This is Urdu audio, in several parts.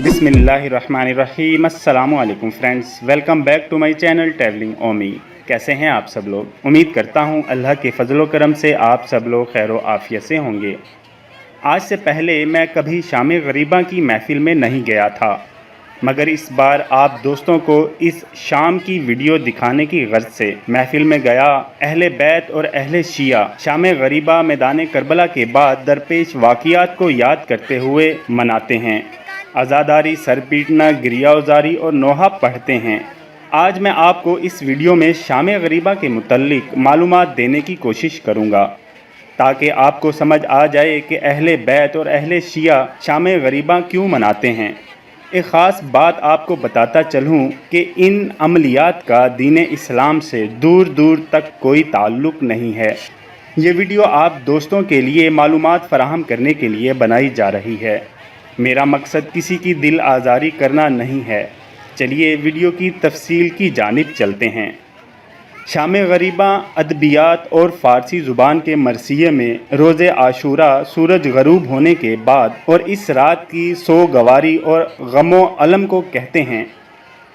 بسم اللہ الرحمن الرحیم۔ السلام علیکم friends, welcome back to my channel traveling Omi. کیسے ہیں آپ سب لوگ؟ امید کرتا ہوں اللہ کے فضل و کرم سے آپ سب لوگ خیر و عافیت سے ہوں گے۔ آج سے پہلے میں کبھی شام غریباں کی محفل میں نہیں گیا تھا، مگر اس بار آپ دوستوں کو اس شام کی ویڈیو دکھانے کی غرض سے محفل میں گیا۔ اہل بیت اور اہل شیعہ شام غریبہ میدان کربلا کے بعد درپیش واقعات کو یاد کرتے ہوئے مناتے ہیں۔ عزاداری، سر پیٹنا، گریہ وزاری اور نوحہ پڑھتے ہیں۔ آج میں آپ کو اس ویڈیو میں شام غریبہ کے متعلق معلومات دینے کی کوشش کروں گا تاکہ آپ کو سمجھ آ جائے کہ اہل بیت اور اہل شیعہ شام غریبہ کیوں مناتے ہیں۔ ایک خاص بات آپ کو بتاتا چلوں کہ ان عملیات کا دین اسلام سے دور دور تک کوئی تعلق نہیں ہے۔ یہ ویڈیو آپ دوستوں کے لیے معلومات فراہم کرنے کے لیے بنائی جا رہی ہے۔ میرا مقصد کسی کی دل آزاری کرنا نہیں ہے۔ چلیے ویڈیو کی تفصیل کی جانب چلتے ہیں۔ شام غریباں ادبیات اور فارسی زبان کے مرثیے میں روز عاشورہ سورج غروب ہونے کے بعد اور اس رات کی سوگواری اور غم و الم کو کہتے ہیں۔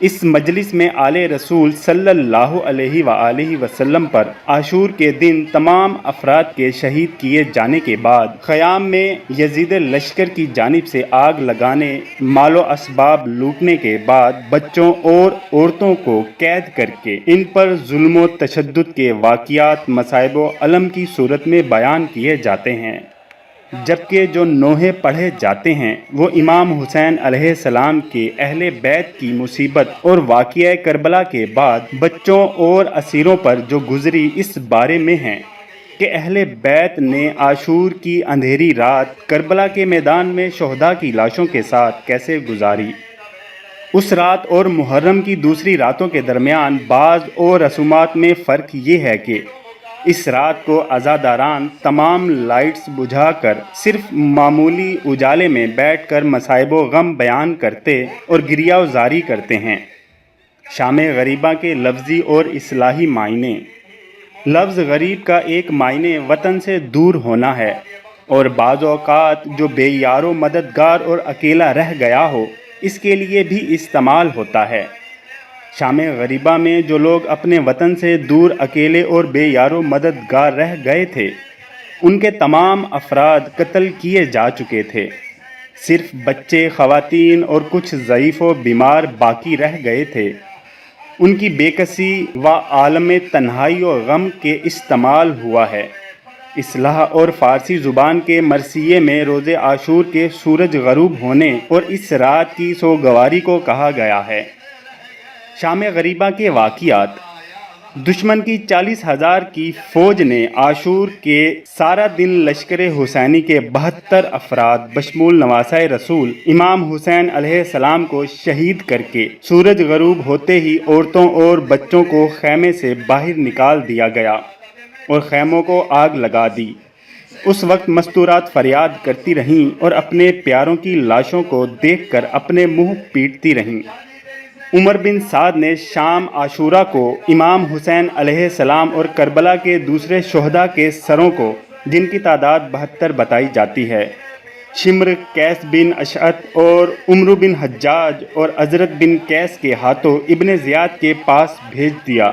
اس مجلس میں آل رسول صلی اللہ علیہ وآلہ وسلم پر عاشور کے دن تمام افراد کے شہید کیے جانے کے بعد خیام میں یزید لشکر کی جانب سے آگ لگانے، مال و اسباب لوٹنے کے بعد بچوں اور عورتوں کو قید کر کے ان پر ظلم و تشدد کے واقعات مصائب و الم کی صورت میں بیان کیے جاتے ہیں، جبکہ جو نوحے پڑھے جاتے ہیں وہ امام حسین علیہ السلام کے اہل بیت کی مصیبت اور واقعہ کربلا کے بعد بچوں اور اسیروں پر جو گزری اس بارے میں ہیں کہ اہل بیت نے عاشور کی اندھیری رات کربلا کے میدان میں شہداء کی لاشوں کے ساتھ کیسے گزاری۔ اس رات اور محرم کی دوسری راتوں کے درمیان بعض اور رسومات میں فرق یہ ہے کہ اس رات کو عزاداران تمام لائٹس بجھا کر صرف معمولی اجالے میں بیٹھ کر مصائب و غم بیان کرتے اور گریہ وزاری کرتے ہیں۔ شام غریبہ کے لفظی اور اصطلاحی معنی۔ لفظ غریب کا ایک معنی وطن سے دور ہونا ہے اور بعض اوقات جو بے یار و مددگار اور اکیلا رہ گیا ہو اس کے لیے بھی استعمال ہوتا ہے۔ شام غریبہ میں جو لوگ اپنے وطن سے دور اکیلے اور بے یار و مددگار رہ گئے تھے ان کے تمام افراد قتل کیے جا چکے تھے۔ صرف بچے، خواتین اور کچھ ضعیف و بیمار باقی رہ گئے تھے۔ ان کی بے کسی و عالم تنہائی و غم کے استعمال ہوا ہے۔ اصلاح اور فارسی زبان کے مرثیے میں روز عاشور کے سورج غروب ہونے اور اس رات کی سوگواری کو کہا گیا ہے۔ شام غریبہ کے واقعات۔ دشمن کی 40,000 کی فوج نے عاشور کے سارا دن لشکر حسینی کے 72 افراد بشمول نواسۂ رسول امام حسین علیہ السلام کو شہید کر کے سورج غروب ہوتے ہی عورتوں اور بچوں کو خیمے سے باہر نکال دیا گیا اور خیموں کو آگ لگا دی۔ اس وقت مستورات فریاد کرتی رہیں اور اپنے پیاروں کی لاشوں کو دیکھ کر اپنے منہ پیٹتی رہیں۔ عمر بن سعد نے شام عاشورہ کو امام حسین علیہ السلام اور کربلا کے دوسرے شہداء کے سروں کو، جن کی تعداد 72 بتائی جاتی ہے، شمر، قیس بن اشعث اور عمرو بن حجاج اور عزرت بن قیس کے ہاتھوں ابن زیاد کے پاس بھیج دیا۔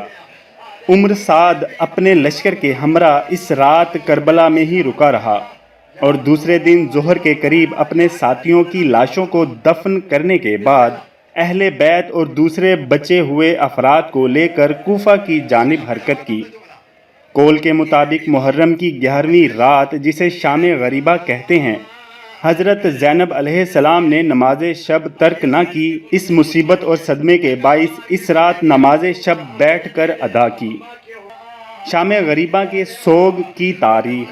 عمر سعد اپنے لشکر کے ہمراہ اس رات کربلا میں ہی رکا رہا اور دوسرے دن ظہر کے قریب اپنے ساتھیوں کی لاشوں کو دفن کرنے کے بعد اہل بیت اور دوسرے بچے ہوئے افراد کو لے کر کوفہ کی جانب حرکت کی۔ قول کے مطابق محرم کی 11ویں رات، جسے شام غریبہ کہتے ہیں، حضرت زینب علیہ السلام نے نماز شب ترک نہ کی۔ اس مصیبت اور صدمے کے باعث اس رات نماز شب بیٹھ کر ادا کی۔ شام غریبہ کے سوگ کی تاریخ۔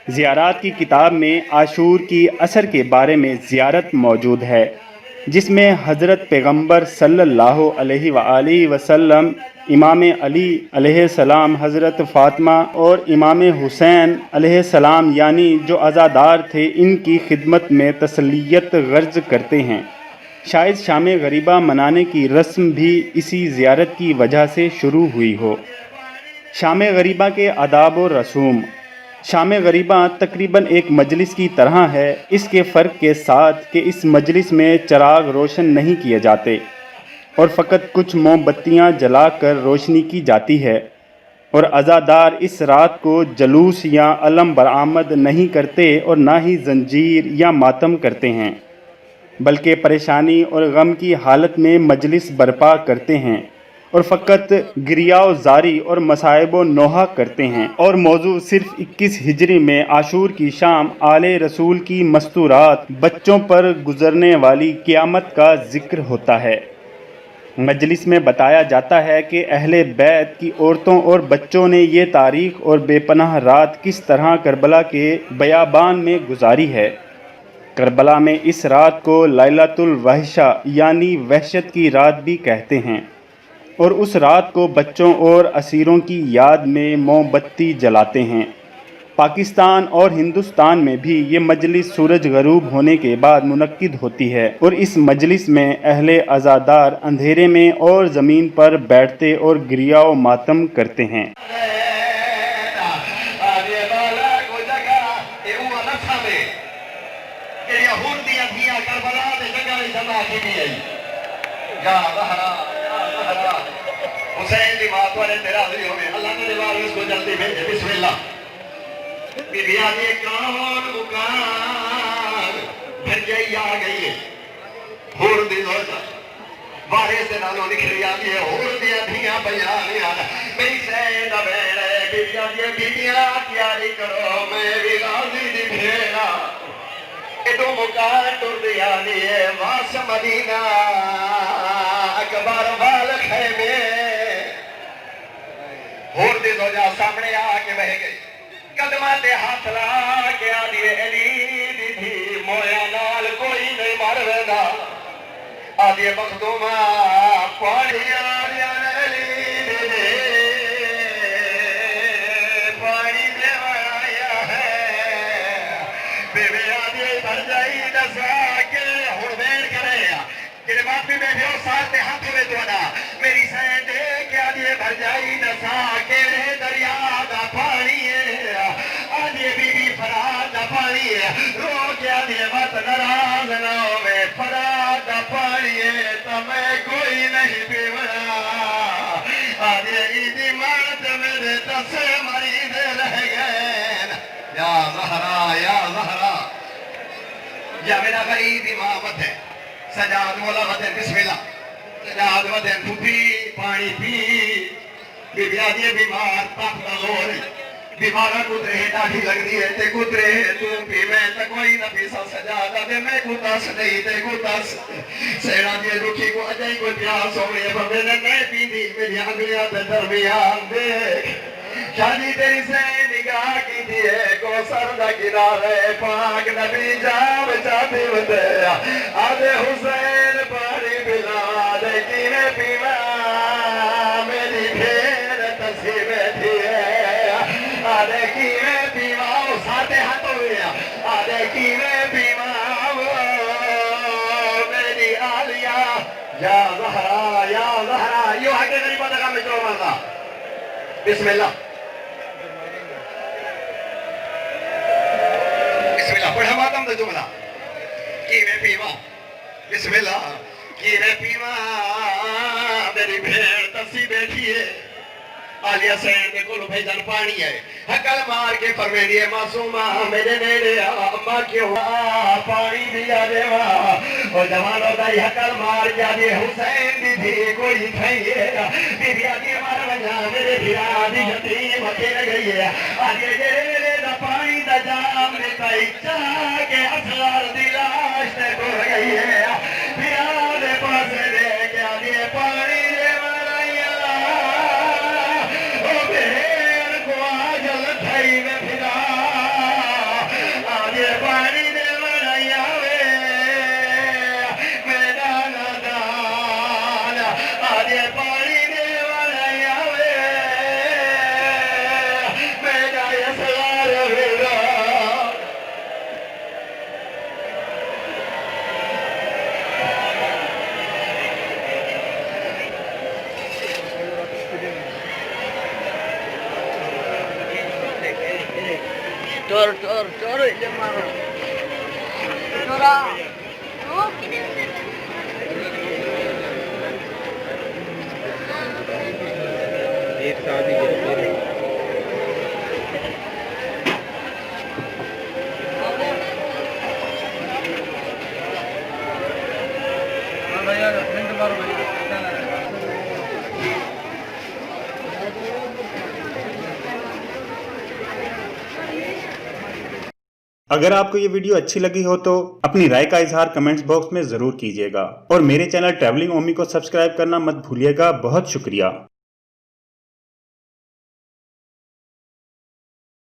زیارات کی کتاب میں عاشور کی اثر کے بارے میں زیارت موجود ہے، جس میں حضرت پیغمبر صلی اللہ علیہ وآلہ وسلم، امام علی علیہ السلام، حضرت فاطمہ اور امام حسین علیہ السلام یعنی جو عزادار تھے ان کی خدمت میں تسلیت غرض کرتے ہیں۔ شاید شام غریبہ منانے کی رسم بھی اسی زیارت کی وجہ سے شروع ہوئی ہو۔ شام غریبہ کے آداب و رسوم۔ شام غریباں تقریباً ایک مجلس کی طرح ہے، اس کے فرق کے ساتھ کہ اس مجلس میں چراغ روشن نہیں کیے جاتے اور فقط کچھ موم بتیاں جلا کر روشنی کی جاتی ہے، اور عزادار اس رات کو جلوس یا علم برآمد نہیں کرتے اور نہ ہی زنجیر یا ماتم کرتے ہیں، بلکہ پریشانی اور غم کی حالت میں مجلس برپا کرتے ہیں اور فقط گریہ و زاری اور مصائب و نوحہ کرتے ہیں، اور موضوع صرف 21 ہجری میں عاشور کی شام آل رسول کی مستورات، بچوں پر گزرنے والی قیامت کا ذکر ہوتا ہے۔ مجلس میں بتایا جاتا ہے کہ اہل بیت کی عورتوں اور بچوں نے یہ تاریخ اور بے پناہ رات کس طرح کربلا کے بیابان میں گزاری ہے۔ کربلا میں اس رات کو لیلۃ الوحشہ یعنی وحشت کی رات بھی کہتے ہیں، اور اس رات کو بچوں اور اسیروں کی یاد میں موم بتی جلاتے ہیں۔ پاکستان اور ہندوستان میں بھی یہ مجلس سورج غروب ہونے کے بعد منعقد ہوتی ہے، اور اس مجلس میں اہل عزادار اندھیرے میں اور زمین پر بیٹھتے اور گریہ و ماتم کرتے ہیں۔ حسین دی بات والے تیرا حاضری ہوئے، اللہ نے دیوار اس کو جلدی بھیجے، بسم اللہ۔ بی بی آدھی کون مکان بھر جائی آ گئی ہے، ہور دی روزہ بارے سے نالوں نکھری آدھی ہے، ہور دی ادھیاں بیانی آنا میری سین بیڑے، بی بی آدھی بیبیاں تیاری کرو، میں بھی غازی دی بھیڑا ایڈو مکان ٹر دی آنی ہے، واس مدینہ اکبر وال خیمے، ہور دی زوجہ سامنے آ کے بہ گئی، قدمہ تے ہاتھ لا کے آدھی علی دی تھی، مویا نال کوئی نہیں مر ویدا، آدھی مخدومہ پانی آدھی علی دی دی پانی دے آیا ہے، بے بے آدھی بھر جائی دسا کے ہور بیٹھ کرے کہ بات بھی بیٹھے ہو ساتھ دے ہاتھ ہوئے دونا میری سین دے کہ آدھی بھر جائی دسا کے دریا دا پانی ہے، آدھی بی بی فراد دا پانی ہے، رو کے آدھی مت نراز نہ ہوئے، فراد دا پانی ہے تو میں کوئی نہیں پیونا، آدھی عیدی مرد میرے تسے مریض رہ گئے، یا زہرا یا زہرا، یا میرا غریب امامت ہے، سجاد مولا وطن بسم اللہ، سجاد وطن پھوپی پانی پی، بی بی آدھی بیمار پاک دلور، بیمارہ کترے ڈاڑھی لگ دی ہے، تے کترے تو پی میں تا کوئی نہ پیسا سجادہ دے میں کتاس نہیں تے کتاس، سیڑا دی رکھی کو اجائی کوئی پیاس ہو رہی ہے، پر میں نے نہیں پی دی میری انگلیاں تے درمیان دیکھ، شادی تیری سے نگاہ کی دیئے کو سردہ کنارے پاک نبی جاب چاہتی ہوتے آدھے حسین پاری بلا دے کینے پیما میری پھیر تسی بیٹھی ہے آدھے کینے پیما وہ ساتھے ہاتھ ہوئے آدھے کینے پیما میری آلیا یا زہرا یو آگے غریبہ دکھا مجھو مانتا بسم اللہ پڑھا ماتم دا جملہ کی میں پیما بسم اللہ کی میں پیما میری بھیڑ تسی بیٹھی ہے آلیہ سین دے کلو بھیجن پانی ہے حقل مار کے فرمیدی ہے معصومہ میرے نیڑے اممہ کیوں پانی دیا دیوا اور جوانوں دائی حقل مار کیا دی حسین دی تھی کوئی کھائیے بی بی آدھی ہمارا وجہ میرے بھی آدھی یتیم اکیلے گئی ہے آدھی جیرے دا پانی دا جام لیتا اچھا کے اسرار دی لاش تے ٹور گئی ہے پھر آدھے پاسے دے کے آدھی پانی دے مارائیا او بہر کو آجل تھائی میں پھرا آدھے پانی دے مارائیا میرا نادان آدھے پانی دے مارائیا میرا اسرار چور چور چور یہ مارو چورا اگر آپ کو یہ ویڈیو اچھی لگی ہو تو اپنی رائے کا اظہار کمنٹس باکس میں ضرور کیجیے گا اور میرے چینل ٹریولنگ اومی کو سبسکرائب کرنا مت بھولیے گا۔ بہت شکریہ۔